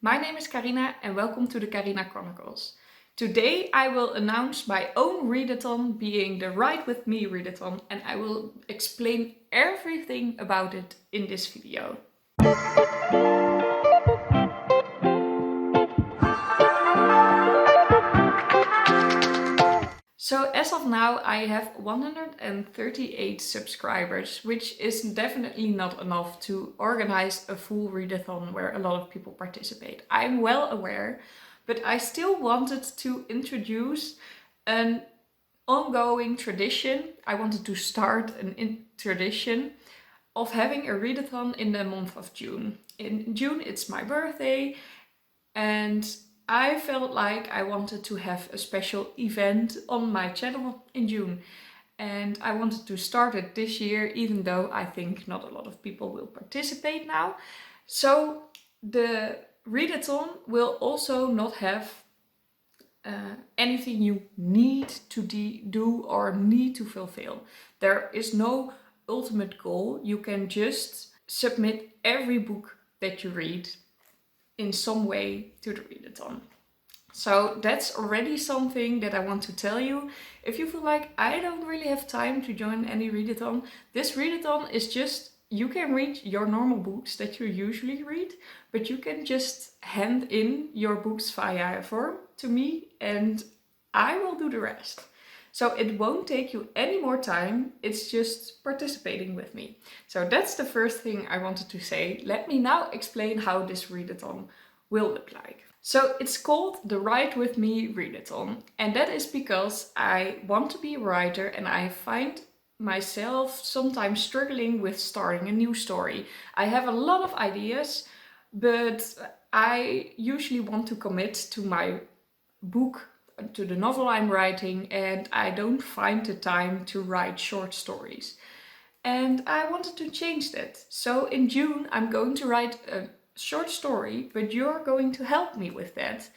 My name is Carina and welcome to the Carina Chronicles. Today I will announce my own readathon being the Write With Me Readathon, and I will explain everything about it in this video. So as of now I have 138 subscribers, which is definitely not enough to organize a full readathon where a lot of people participate. I'm well aware, but I still wanted to introduce an ongoing tradition. I wanted to start a tradition of having a readathon in the month of June. In June it's my birthday, and I felt like I wanted to have a special event on my channel in June. And I wanted to start it this year, even though I think not a lot of people will participate now. So the readathon will also not have anything you need to do or need to fulfill. There is no ultimate goal. You can just submit every book that you read in some way to the readathon. So that's already something that I want to tell you. If you feel like I don't really have time to join any readathon, this readathon is just, you can read your normal books that you usually read, but you can just hand in your books via a form to me and I will do the rest. So it won't take you any more time, it's just participating with me. So that's the first thing I wanted to say. Let me now explain how this readathon will look like. So it's called the Write With Me Readathon, and that is because I want to be a writer and I find myself sometimes struggling with starting a new story. I have a lot of ideas, but I usually want to commit to my book, to the novel I'm writing, and I don't find the time to write short stories. And I wanted to change that. So in June I'm going to write a short story, but you're going to help me with that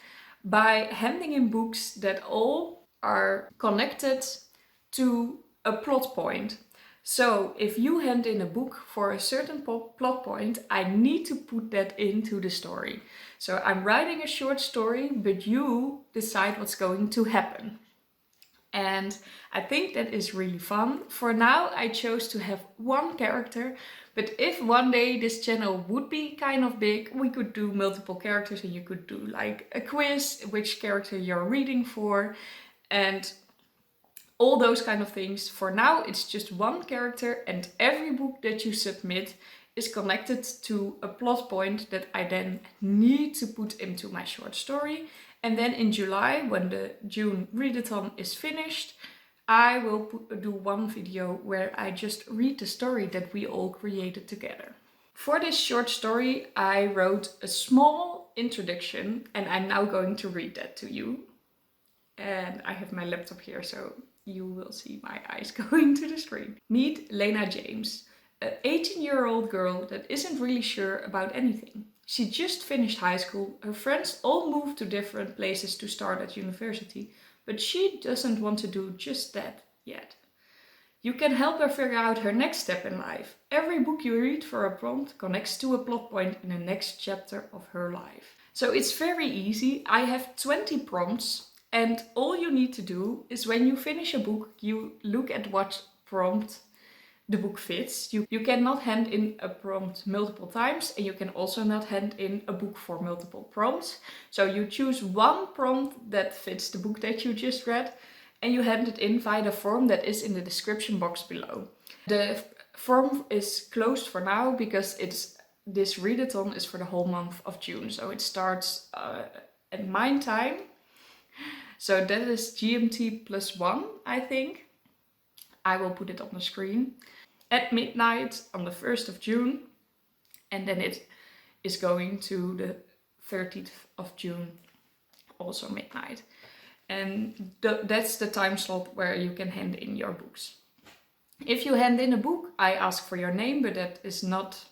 by handing in books that all are connected to a plot point. So if you hand in a book for a certain plot point, I need to put that into the story. So I'm writing a short story, but you decide what's going to happen. And I think that is really fun. For now, I chose to have one character, but if one day this channel would be kind of big, we could do multiple characters and you could do like a quiz, which character you're reading for, and all those kind of things. For now, it's just one character, and every book that you submit is connected to a plot point that I then need to put into my short story. And then in July, when the June readathon is finished, I will do one video where I just read the story that we all created together. For this short story, I wrote a small introduction, and I'm now going to read that to you. And I have my laptop here, so you will see my eyes going to the screen. Meet Lena James, an 18-year-old girl that isn't really sure about anything. She just finished high school, her friends all moved to different places to start at university, but she doesn't want to do just that yet. You can help her figure out her next step in life. Every book you read for a prompt connects to a plot point in the next chapter of her life. So it's very easy. I have 20 prompts, and all you need to do is when you finish a book, you look at what prompt the book fits. You cannot hand in a prompt multiple times, and you can also not hand in a book for multiple prompts. So you choose one prompt that fits the book that you just read, and you hand it in via the form that is in the description box below. The form is closed for now because this readathon is for the whole month of June. So it starts at my time. So that is GMT +1, I think. I will put it on the screen. At midnight on the 1st of June. And then it is going to the 30th of June, also midnight. And that's the time slot where you can hand in your books. If you hand in a book, I ask for your name, but that is not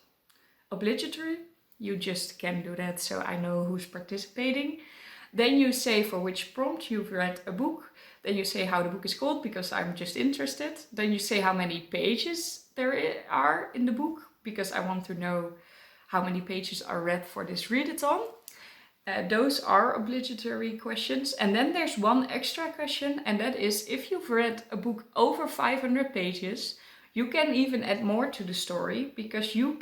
obligatory. You just can do that so I know who's participating. Then you say for which prompt you've read a book. Then you say how the book is called, because I'm just interested. Then you say how many pages there are in the book, because I want to know how many pages are read for this readathon. Those are obligatory questions. And then there's one extra question, and that is if you've read a book over 500 pages, you can even add more to the story, because you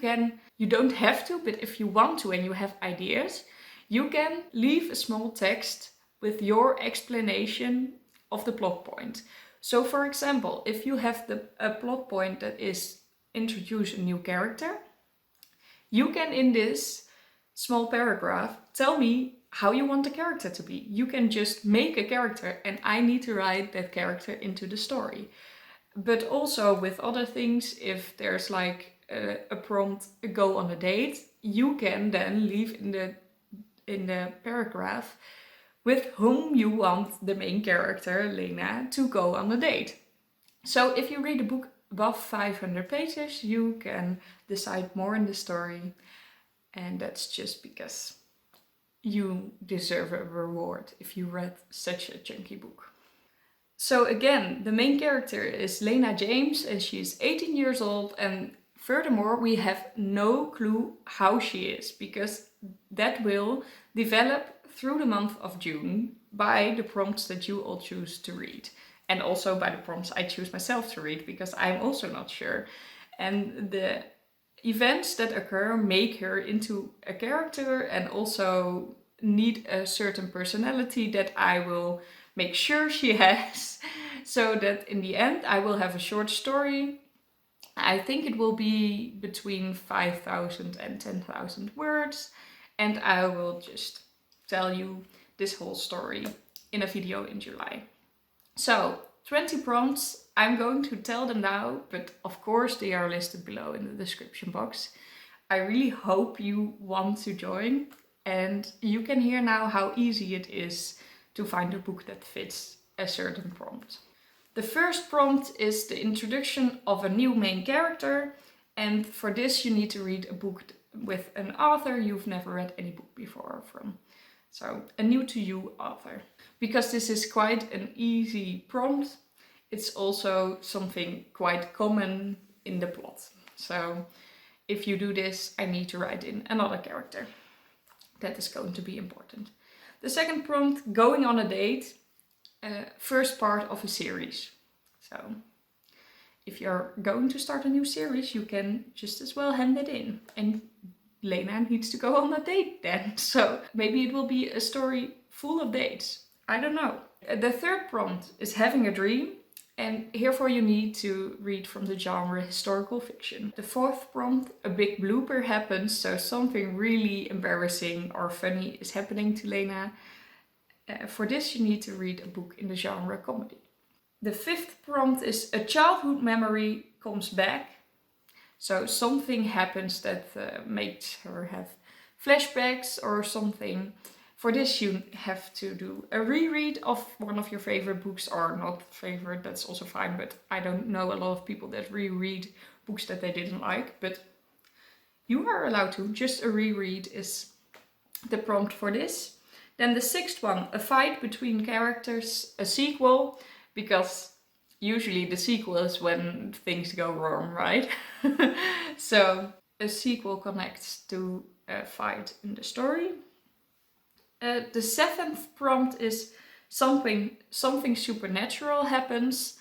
don't have to, but if you want to and you have ideas, you can leave a small text with your explanation of the plot point. So for example, if you have a plot point that is introduce a new character, you can in this small paragraph tell me how you want the character to be. You can just make a character and I need to write that character into the story. But also with other things, if there's like a prompt, go on a date, you can then leave in the paragraph with whom you want the main character, Lena, to go on a date. So if you read a book above 500 pages, you can decide more in the story, and that's just because you deserve a reward if you read such a chunky book. So again, the main character is Lena James and she's 18 years old, and furthermore we have no clue how she is, because that will develop through the month of June by the prompts that you all choose to read. And also by the prompts I choose myself to read, because I'm also not sure. And the events that occur make her into a character and also need a certain personality that I will make sure she has, so that in the end I will have a short story. I think it will be between 5,000 and 10,000 words, and I will just tell you this whole story in a video in July. So 20 prompts, I'm going to tell them now, but of course they are listed below in the description box. I really hope you want to join, and you can hear now how easy it is to find a book that fits a certain prompt. The first prompt is the introduction of a new main character, and for this you need to read a book with an author you've never read any book before from. So a new to you author. Because this is quite an easy prompt, it's also something quite common in the plot. So if you do this, I need to write in another character. That is going to be important. The second prompt, going on a date, first part of a series. So if you're going to start a new series, you can just as well hand it in. And Lena needs to go on a date then. So maybe it will be a story full of dates. I don't know. The third prompt is having a dream. And herefore you need to read from the genre historical fiction. The fourth prompt, a big blooper happens, so something really embarrassing or funny is happening to Lena. For this you need to read a book in the genre comedy. The fifth prompt is a childhood memory comes back. So something happens that makes her have flashbacks or something. For this you have to do a reread of one of your favorite books, or not favorite, that's also fine, but I don't know a lot of people that reread books that they didn't like, but you are allowed to. Just a reread is the prompt for this. Then the sixth one, a fight between characters, a sequel, because usually the sequel is when things go wrong, right? So a sequel connects to a fight in the story. The seventh prompt is something supernatural happens.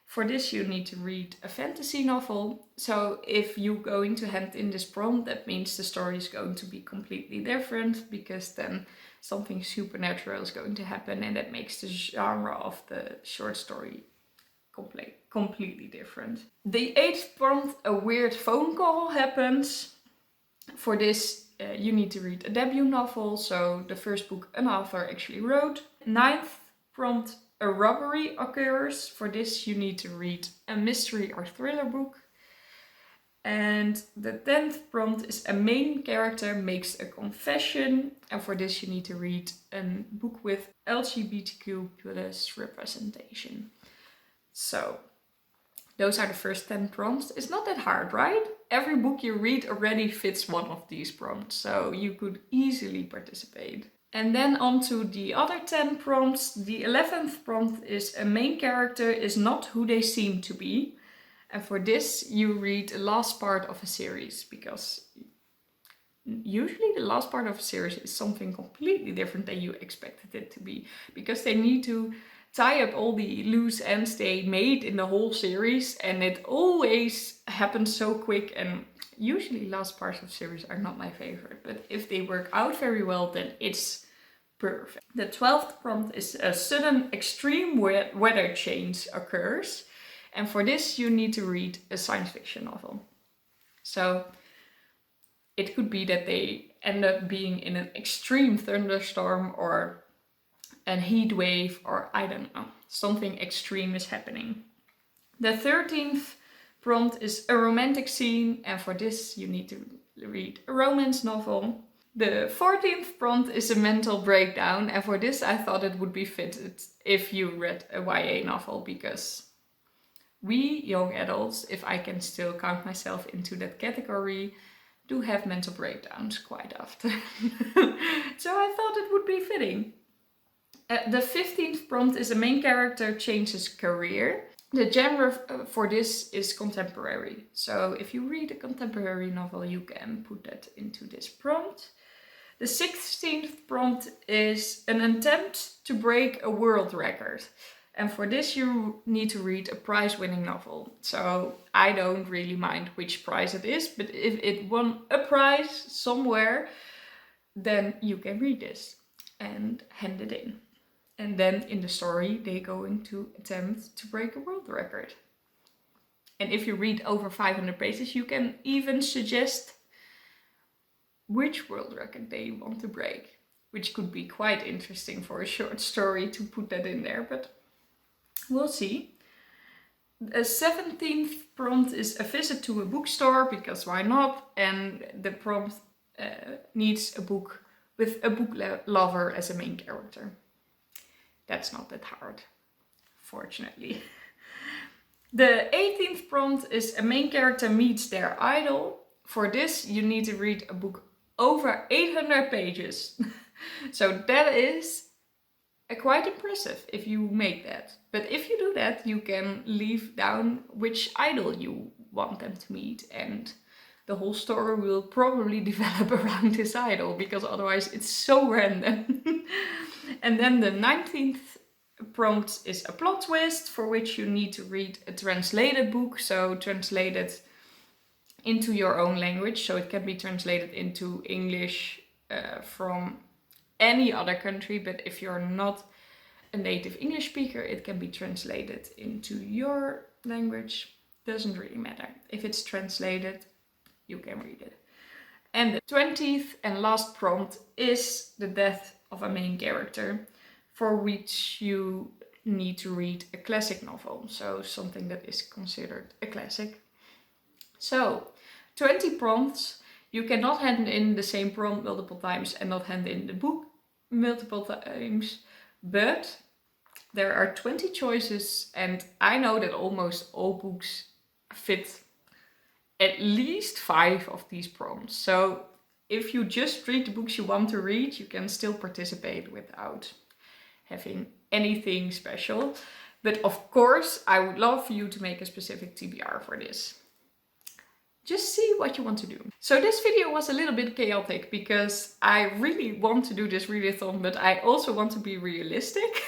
For this you need to read a fantasy novel. So if you're going to hand in this prompt, that means the story is going to be completely different, because then something supernatural is going to happen, and that makes the genre of the short story completely different. The eighth prompt, a weird phone call happens. For this you need to read a debut novel, so the first book an author actually wrote. Ninth prompt, a robbery occurs. For this you need to read a mystery or thriller book. And the 10th prompt is a main character makes a confession, and for this you need to read a book with LGBTQ plus representation. So those are the first 10 prompts. It's not that hard, right? Every book you read already fits one of these prompts, so you could easily participate. And then on to the other 10 prompts. The 11th prompt is a main character is not who they seem to be. And for this you read the last part of a series, because usually the last part of a series is something completely different than you expected it to be, because they need to tie up all the loose ends they made in the whole series, and it always happens so quick, and usually last parts of series are not my favorite, but if they work out very well, then it's perfect. The 12th prompt is a sudden extreme weather change occurs, and for this you need to read a science fiction novel. So it could be that they end up being in an extreme thunderstorm or a heat wave, or I don't know, something extreme is happening. The 13th prompt is a romantic scene, and for this you need to read a romance novel. The 14th prompt is a mental breakdown, and for this I thought it would be fitted if you read a YA novel, because we young adults, if I can still count myself into that category, do have mental breakdowns quite often. So I thought it would be fitting. The 15th prompt is a main character changes career. The genre for this is contemporary. So if you read a contemporary novel, you can put that into this prompt. The 16th prompt is an attempt to break a world record. And for this you need to read a prize-winning novel. So I don't really mind which prize it is, but if it won a prize somewhere, then you can read this and hand it in. And then in the story, they're going to attempt to break a world record. And if you read over 500 pages, you can even suggest which world record they want to break, which could be quite interesting for a short story to put that in there, but we'll see. The 17th prompt is a visit to a bookstore, because why not? And the prompt needs a book with a book lover as a main character. That's not that hard, fortunately. The 18th prompt is a main character meets their idol. For this, you need to read a book over 800 pages. So that is quite impressive if you make that. But if you do that, you can leave down which idol you want them to meet, and the whole story will probably develop around this idol, because otherwise it's so random. And then the 19th prompt is a plot twist, for which you need to read a translated book, so translated into your own language, so it can be translated into English from any other country, but if you're not a native English speaker, it can be translated into your language. Doesn't really matter. If it's translated, you can read it. And the 20th and last prompt is the death of a main character, for which you need to read a classic novel, so something that is considered a classic. So, 20 prompts. You cannot hand in the same prompt multiple times and not hand in the book multiple times, but there are 20 choices, and I know that almost all books fit at least 5 of these prompts. So if you just read the books you want to read, you can still participate without having anything special. But of course, I would love for you to make a specific TBR for this. Just see what you want to do. So this video was a little bit chaotic, because I really want to do this readathon, but I also want to be realistic.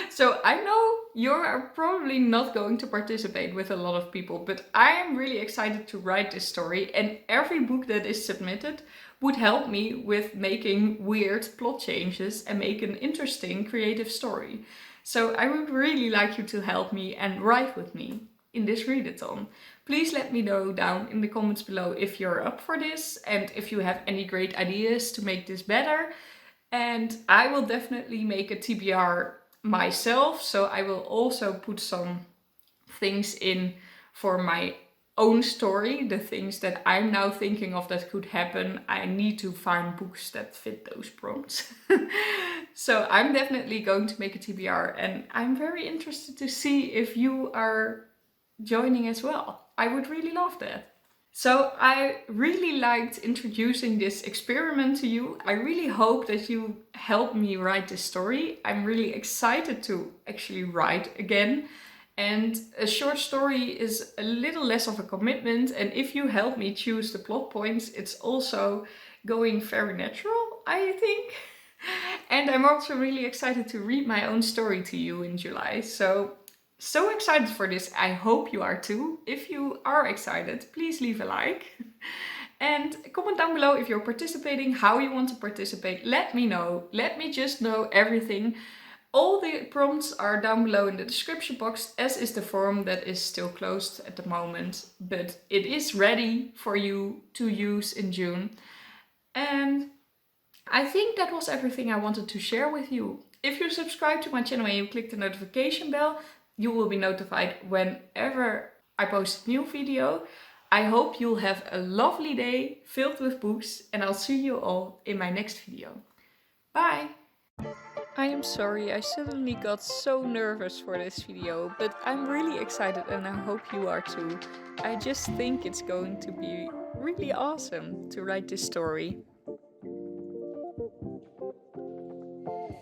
So I know you're probably not going to participate with a lot of people, but I am really excited to write this story, and every book that is submitted would help me with making weird plot changes and make an interesting creative story. So I would really like you to help me and write with me in this readathon. Please let me know down in the comments below if you're up for this and if you have any great ideas to make this better. And I will definitely make a TBR myself, so I will also put some things in for my own story, the things that I'm now thinking of that could happen. I need to find books that fit those prompts. So I'm definitely going to make a TBR, and I'm very interested to see if you are joining as well. I would really love that. So I really liked introducing this experiment to you. I really hope that you help me write this story. I'm really excited to actually write again. And a short story is a little less of a commitment. And if you help me choose the plot points, it's also going very natural, I think. And I'm also really excited to read my own story to you in July. So excited for this. I hope you are too. If you are excited, please leave a like. And comment down below if you're participating, how you want to participate. Let me know. Let me just know everything. All the prompts are down below in the description box, as is the forum that is still closed at the moment. But it is ready for you to use in June. And I think that was everything I wanted to share with you. If you subscribe to my channel and you click the notification bell, you will be notified whenever I post a new video. I hope you'll have a lovely day filled with books, and I'll see you all in my next video. Bye! I am sorry, I suddenly got so nervous for this video, but I'm really excited and I hope you are too. I just think it's going to be really awesome to write this story.